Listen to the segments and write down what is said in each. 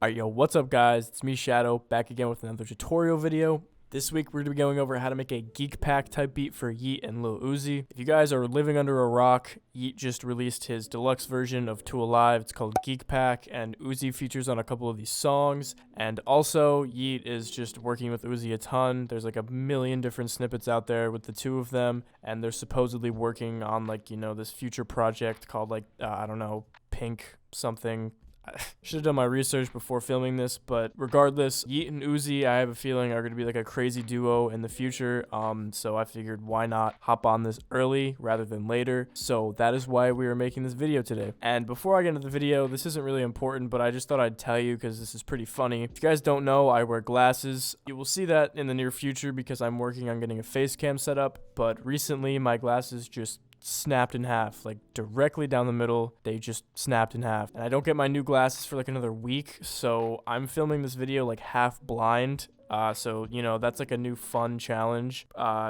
Alright, yo, what's up guys? It's me, Shadow, back again with another tutorial video. This week we're going to be going over how to make a geek pack type beat for YEAT and LIL UZI. If you guys are living under a rock, YEAT just released his deluxe version of 2 Alive. It's called Geek Pack, and UZI features on a couple of these songs. And also, YEAT is just working with UZI a ton. There's like a million different snippets out there with the two of them, and they're supposedly working on this future project called I don't know, Pink something. I should have done my research before filming this, but regardless, YEAT and UZI, I have a feeling, are going to be like a crazy duo in the future. So I figured why not hop on this early rather than later. So that is why we are making this video today. And before I get into the video, this isn't really important, but I just thought I'd tell you because this is pretty funny. If you guys don't know, I wear glasses. You will see that in the near future because I'm working on getting a face cam set up, but recently my glasses just snapped in half, like directly down the middle. They just snapped in half, and I don't get my new glasses for like another week, so I'm filming this video like half blind. So that's like a new fun challenge.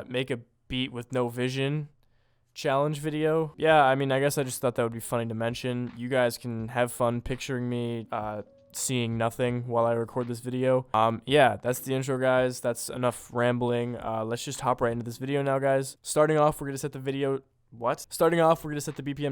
Make a beat with no vision challenge video. Yeah, I mean, I guess I just thought that would be funny to mention. You guys can have fun picturing me seeing nothing while I record this video. Yeah, that's the intro, guys. That's enough rambling. Let's just hop right into this video now, guys. Starting off, we're gonna set the BPM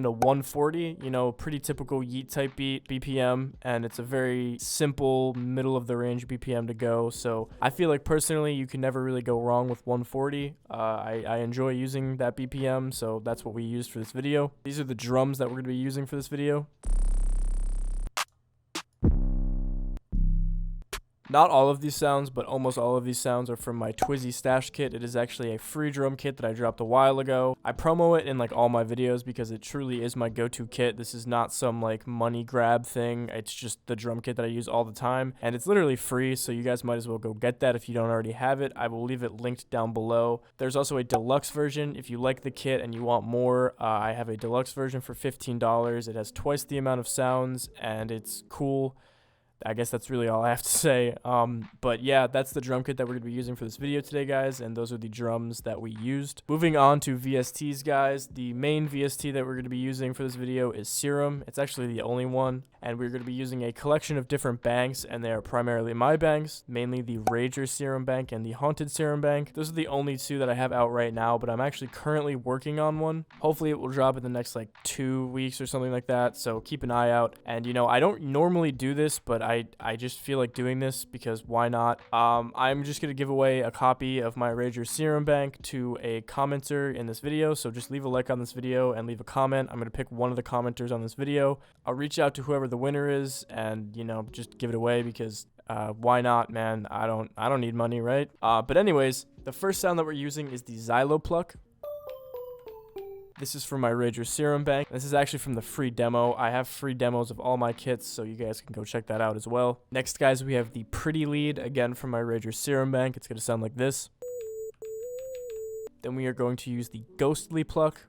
to 140, pretty typical YEAT type beat BPM, and it's a very simple middle of the range BPM to go. So I feel like personally you can never really go wrong with 140. I enjoy using that BPM, so that's what we used for this video. These are the drums that we're going to be using for this video. Not all of these sounds, but almost all of these sounds are from my Twizzy stash kit. It is actually a free drum kit that I dropped a while ago. I promo it in like all my videos because it truly is my go-to kit. This is not some like money grab thing. It's just the drum kit that I use all the time, and it's literally free, so you guys might as well go get that if you don't already have it. I will leave it linked down below. There's also a deluxe version. If you like the kit and you want more, I have a deluxe version for $15. It has twice the amount of sounds, and it's cool. I guess that's really all I have to say. But yeah, that's the drum kit that we're going to be using for this video today, guys, and those are the drums that we used. Moving on to VSTs, guys. The main VST that we're going to be using for this video is Serum. It's actually the only one, and we're going to be using a collection of different banks, and they are primarily my banks, mainly the Rager Serum Bank and the Haunted Serum Bank. Those are the only two that I have out right now, but I'm actually currently working on one. Hopefully it will drop in the next like 2 weeks or something like that, so keep an eye out. And I don't normally do this, but I just feel like doing this because why not? I'm just going to give away a copy of my Rager Serum Bank to a commenter in this video, so just leave a like on this video and leave a comment. I'm going to pick one of the commenters on this video. I'll reach out to whoever the winner is and, just give it away because why not, man? I don't need money, right? But anyways, the first sound that we're using is the Xylo Pluck. This is from my Rager Serum Bank. This is actually from the free demo. I have free demos of all my kits, so you guys can go check that out as well. Next, guys, we have the Pretty Lead, again from my Rager Serum Bank. It's going to sound like this. Then we are going to use the Ghostly Pluck.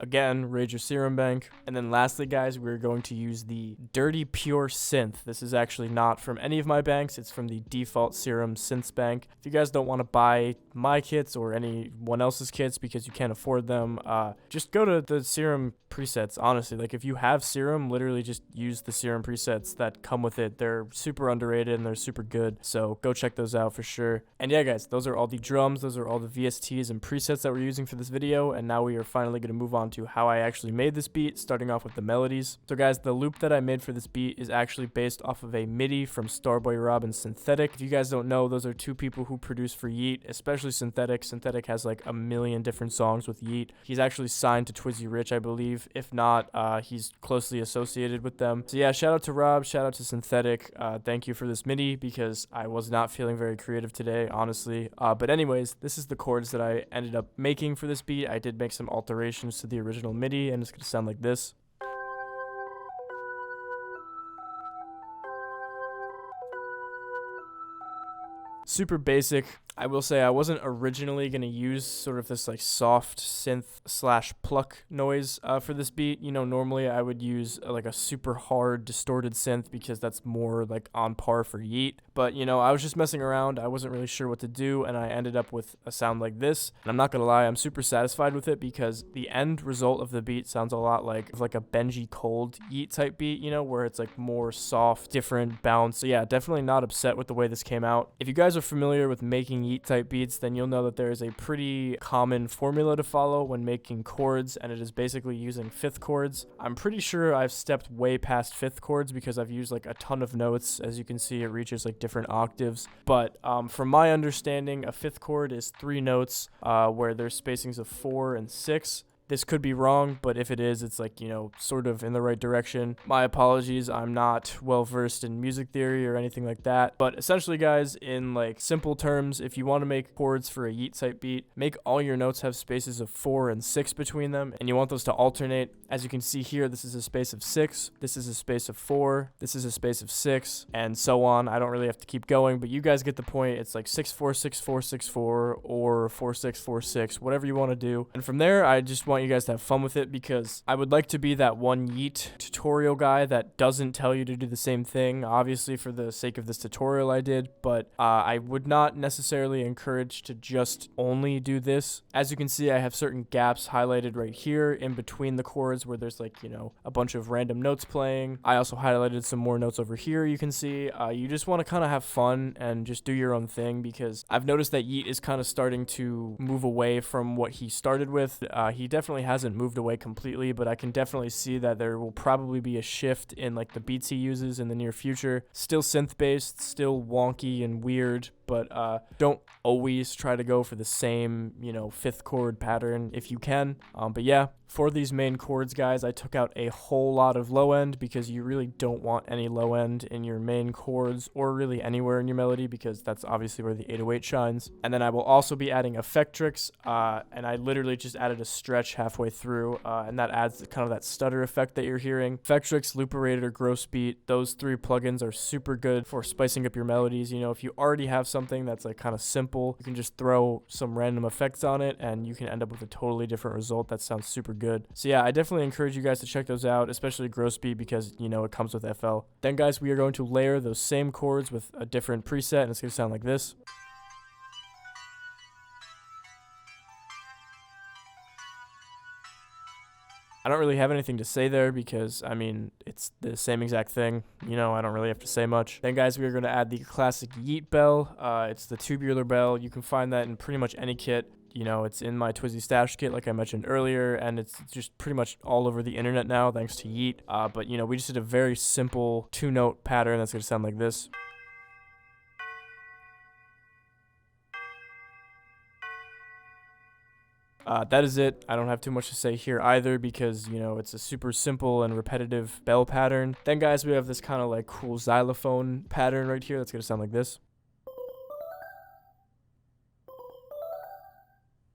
Again, Rager Serum Bank. And then lastly, guys, we're going to use the Dirty Pure Synth. This is actually not from any of my banks. It's from the default Serum Synths bank. If you guys don't want to buy my kits or anyone else's kits because you can't afford them, just go to the Serum presets, honestly. Like, if you have Serum, literally just use the Serum presets that come with it. They're super underrated and they're super good, so go check those out for sure. And yeah, guys, those are all the drums. Those are all the VSTs and presets that we're using for this video, and now we are finally going to move on to how I actually made this beat, starting off with the melodies. So guys, the loop that I made for this beat is actually based off of a MIDI from Starboy Rob and Synthetic. If you guys don't know, those are two people who produce for YEAT, especially Synthetic. Synthetic has like a million different songs with YEAT. He's actually signed to Twizzy Rich, I believe. If not, he's closely associated with them. So yeah, shout out to Rob, shout out to Synthetic. Thank you for this MIDI because I was not feeling very creative today, honestly. But anyways, this is the chords that I ended up making for this beat. I did make some alterations to the original MIDI, and it's going to sound like this. Super basic. I will say I wasn't originally going to use sort of this like soft synth slash pluck noise for this beat. You know, normally I would use like a super hard distorted synth because that's more like on par for YEAT. But, you know, I was just messing around. I wasn't really sure what to do, and I ended up with a sound like this. And I'm not going to lie, I'm super satisfied with it because the end result of the beat sounds a lot like a Benji Cold YEAT type beat, you know, where it's like more soft, different bounce. So yeah, definitely not upset with the way this came out. If you guys are familiar with making YEAT type beats, then you'll know that there is a pretty common formula to follow when making chords, and it is basically using fifth chords. I'm pretty sure I've stepped way past fifth chords because I've used like a ton of notes. As you can see, it reaches like different octaves. But from my understanding, a fifth chord is 3 notes where there's spacings of 4 and 6. This could be wrong, but if it is, it's like, you know, sort of in the right direction. My apologies, I'm not well versed in music theory or anything like that. But essentially, guys, in like simple terms, if you want to make chords for a YEAT type beat, make all your notes have spaces of 4 and 6 between them, and you want those to alternate. As you can see here, this is a space of 6, this is a space of 4, this is a space of 6, and so on. I don't really have to keep going, but you guys get the point. It's like 6-4, 6-4, 6-4, or 4-6, 4-6, whatever you want to do. And from there, I just want you guys to have fun with it because I would like to be that one YEAT tutorial guy that doesn't tell you to do the same thing. Obviously, for the sake of this tutorial, I did, but I would not necessarily encourage to just only do this. As you can see, I have certain gaps highlighted right here in between the chords where there's like, you know, a bunch of random notes playing. I also highlighted some more notes over here. You can see you just want to kind of have fun and just do your own thing because I've noticed that YEAT is kind of starting to move away from what he started with. He definitely hasn't moved away completely, but I can definitely see that there will probably be a shift in like the beats he uses in the near future. Still synth based, still wonky and weird, but don't always try to go for the same, you know, fifth chord pattern if you can. But yeah, for these main chords, guys, I took out a whole lot of low end because you really don't want any low end in your main chords or really anywhere in your melody because that's obviously where the 808 shines. And then I will also be adding Effectrix, and I literally just added a stretch halfway through, and that adds kind of that stutter effect that you're hearing. Effectrix, Looperator, Gross Beat, those 3 plugins are super good for spicing up your melodies. You know, if you already have something that's like kind of simple, you can just throw some random effects on it and you can end up with a totally different result that sounds super good. So yeah, I definitely encourage you guys to check those out, especially Gross Beat because, you know, it comes with FL. Then guys, we are going to layer those same chords with a different preset, and it's going to sound like this. I don't really have anything to say there because, I mean, it's the same exact thing. You know, I don't really have to say much. Then, guys, we are going to add the classic YEAT bell. It's the tubular bell. You can find that in pretty much any kit. You know, it's in my Twizy stash kit, like I mentioned earlier, and it's just pretty much all over the internet now, thanks to YEAT. But, you know, we just did a very simple 2-note pattern that's going to sound like this. That is it. I don't have too much to say here either because, you know, it's a super simple and repetitive bell pattern. Then, guys, we have this kind of like cool xylophone pattern right here that's going to sound like this.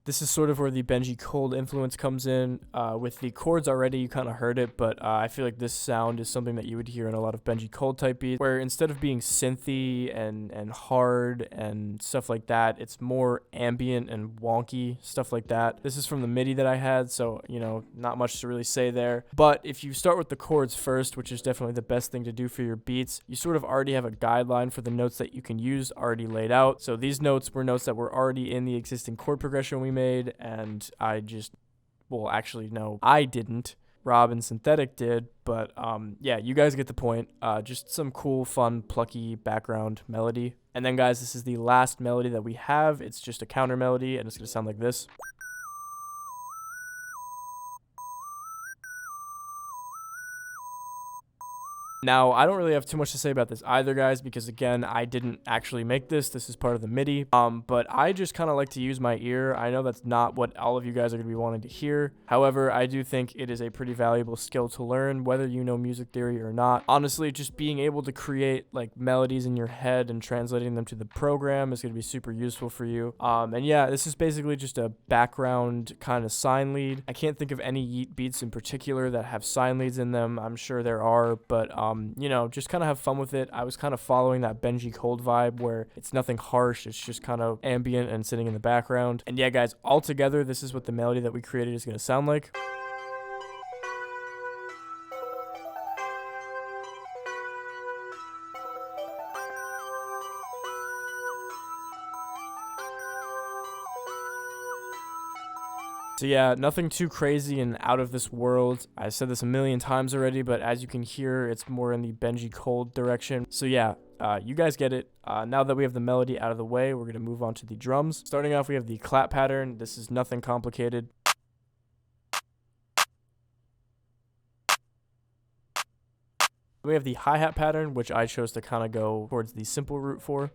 This is sort of where the Benji Cold influence comes in. With the chords already, you kind of heard it, but I feel like this sound is something that you would hear in a lot of Benji Cold type beats, where instead of being synthy and hard and stuff like that, it's more ambient and wonky, stuff like that. This is from the MIDI that I had, so, you know, not much to really say there. But if you start with the chords first, which is definitely the best thing to do for your beats, you sort of already have a guideline for the notes that you can use already laid out. So these notes were notes that were already in the existing chord progression we made, and I just, well, actually, no, I didn't. Rob and Synthetic did, but yeah, you guys get the point. Just some cool, fun, plucky background melody. And then, guys, this is the last melody that we have. It's just a counter melody, and it's going to sound like this. Now, I don't really have too much to say about this either, guys, because, again, I didn't actually make this. This is part of the MIDI, but I just kind of like to use my ear. I know that's not what all of you guys are going to be wanting to hear. However, I do think it is a pretty valuable skill to learn, whether you know music theory or not. Honestly, just being able to create, like, melodies in your head and translating them to the program is going to be super useful for you. And, yeah, this is basically just a background kind of sine lead. I can't think of any YEAT beats in particular that have sine leads in them. I'm sure there are, but You know, just kind of have fun with it. I was kind of following that Benji Cold vibe where it's nothing harsh, it's just kind of ambient and sitting in the background. And yeah, guys, all together, this is what the melody that we created is going to sound like. So yeah, nothing too crazy and out of this world. I said this a million times already, but as you can hear, it's more in the Benji Cold direction. So yeah, you guys get it. Now that we have the melody out of the way, we're going to move on to the drums. Starting off, we have the clap pattern. This is nothing complicated. We have the hi-hat pattern, which I chose to kind of go towards the simple route for.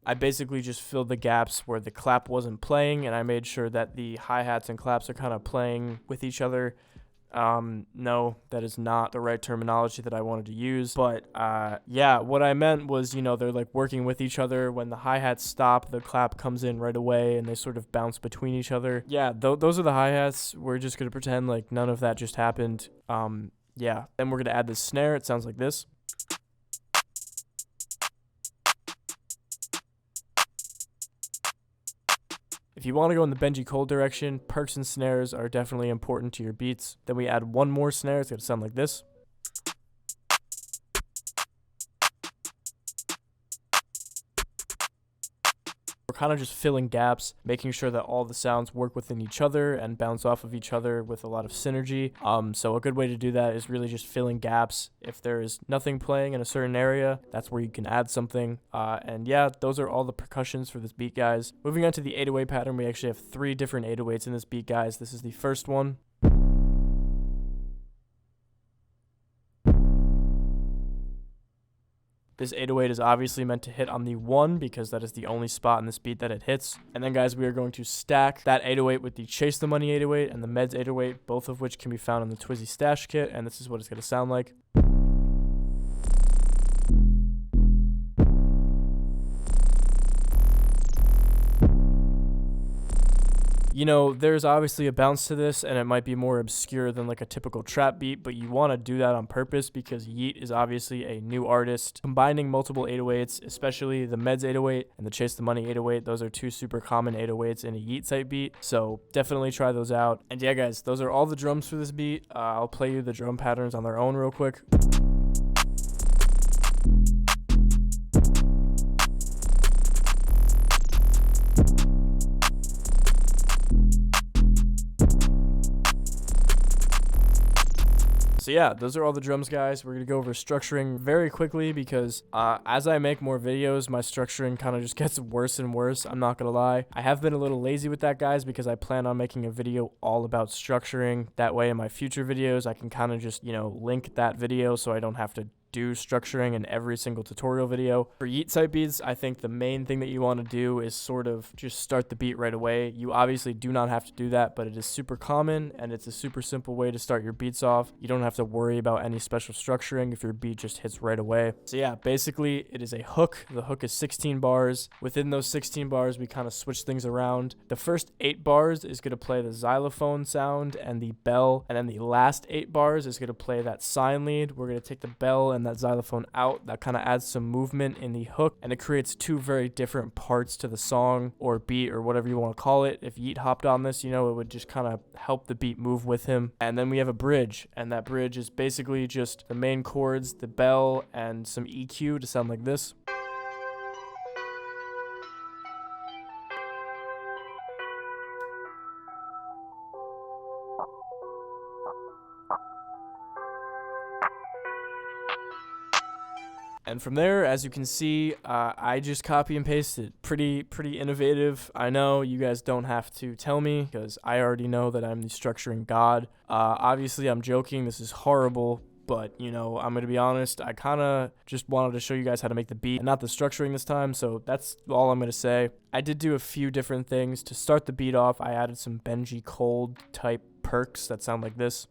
I basically just filled the gaps where the clap wasn't playing, and I made sure that the hi-hats and claps are kind of playing with each other. No, that is not the right terminology that I wanted to use, but yeah, what I meant was, you know, they're like working with each other. When the hi-hats stop, the clap comes in right away, and they sort of bounce between each other. Yeah, those are the hi-hats. We're just gonna pretend like none of that just happened. Yeah, then we're gonna add the snare. It sounds like this. If you want to go in the Benji Cole direction, perks and snares are definitely important to your beats. Then we add one more snare. It's going to sound like this. We're kind of just filling gaps, making sure that all the sounds work within each other and bounce off of each other with a lot of synergy. So a good way to do that is really just filling gaps. If there is nothing playing in a certain area, that's where you can add something. And yeah, those are all the percussions for this beat, guys. Moving on to the 808 pattern, we actually have 3 different 808s in this beat, guys. This is the first one. This 808 is obviously meant to hit on the 1 because that is the only spot in this beat that it hits. And then, guys, we are going to stack that 808 with the Chase the Money 808 and the Meds 808, both of which can be found in the Twizzy Stash Kit, and this is what it's going to sound like. You know, there's obviously a bounce to this, and it might be more obscure than like a typical trap beat, but you want to do that on purpose because YEAT is obviously a new artist. Combining multiple 808s, especially the Meds 808 and the Chase the Money 808, those are 2 super common 808s in a YEAT type beat, so definitely try those out. And yeah, guys, those are all the drums for this beat. I'll play you the drum patterns on their own real quick. So yeah, those are all the drums, guys. We're going to go over structuring very quickly because as I make more videos, my structuring kind of just gets worse and worse. I'm not going to lie. I have been a little lazy with that, guys, because I plan on making a video all about structuring. That way in my future videos, I can kind of just, you know, link that video so I don't have to do structuring in every single tutorial video. For YEAT type beats, I think the main thing that you want to do is sort of just start the beat right away. You obviously do not have to do that, but it is super common and it's a super simple way to start your beats off. You don't have to worry about any special structuring if your beat just hits right away. So yeah, basically it is a hook. The hook is 16 bars. Within those 16 bars, we kind of switch things around. The first 8 bars is going to play the xylophone sound and the bell, and then the last 8 bars is going to play that sign lead. We're going to take the bell and that xylophone out. That kind of adds some movement in the hook, and it creates 2 very different parts to the song or beat or whatever you want to call it. If YEAT hopped on this, you know, it would just kind of help the beat move with him. And then we have a bridge, and that bridge is basically just the main chords, the bell, and some EQ to sound like this. And from there, as you can see, I just copy and pasted. Pretty innovative. I know you guys don't have to tell me because I already know that I'm the structuring god. Obviously, I'm joking. This is horrible. But, you know, I'm going to be honest, I kind of just wanted to show you guys how to make the beat and not the structuring this time, so that's all I'm going to say. I did do a few different things. To start the beat off, I added some Benji Cold type perks that sound like this.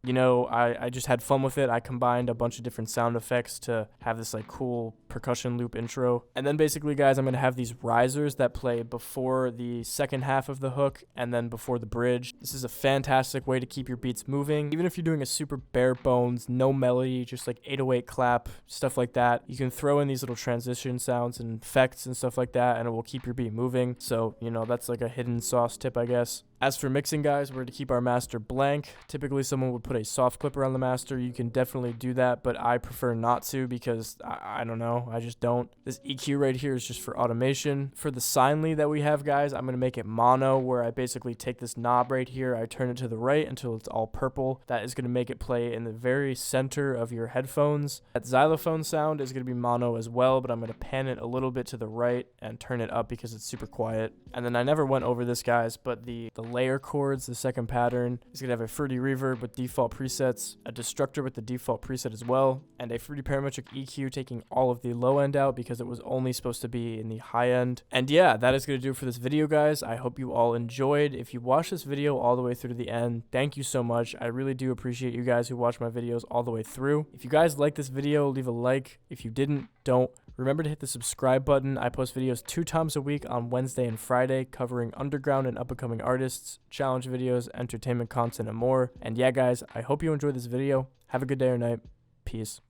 you know, I just had fun with it. I combined a bunch of different sound effects to have this like cool percussion loop intro. And then basically, guys, I'm going to have these risers that play before the second half of the hook and then before the bridge. This is a fantastic way to keep your beats moving. Even if you're doing a super bare bones, no melody, just like 808 clap, stuff like that, you can throw in these little transition sounds and effects and stuff like that, and it will keep your beat moving. So, you know, that's like a hidden sauce tip, I guess. As for mixing, guys, we're to keep our master blank. Typically, someone would put a soft clip around the master. You can definitely do that, but I prefer not to because I don't know. I just don't. This EQ right here is just for automation. For the sine that we have, guys, I'm going to make it mono, where I basically take this knob right here. I turn it to the right until it's all purple. That is going to make it play in the very center of your headphones. That xylophone sound is going to be mono as well, but I'm going to pan it a little bit to the right and turn it up because it's super quiet. And then I never went over this, guys, but the layer chords, the second pattern, is going to have a fruity reverb with default presets, a destructor with the default preset as well, and a fruity parametric EQ taking all of the low end out because it was only supposed to be in the high end. And yeah, that is going to do it for this video, guys. I hope you all enjoyed. If you watched this video all the way through to the end, thank you so much. I really do appreciate you guys who watch my videos all the way through. If you guys like this video, leave a like. If you didn't, don't. Remember to hit the subscribe button. I post videos 2 times a week on Wednesday and Friday covering underground and up-and-coming artists, challenge videos, entertainment content, and more. And yeah, guys, I hope you enjoyed this video. Have a good day or night. Peace.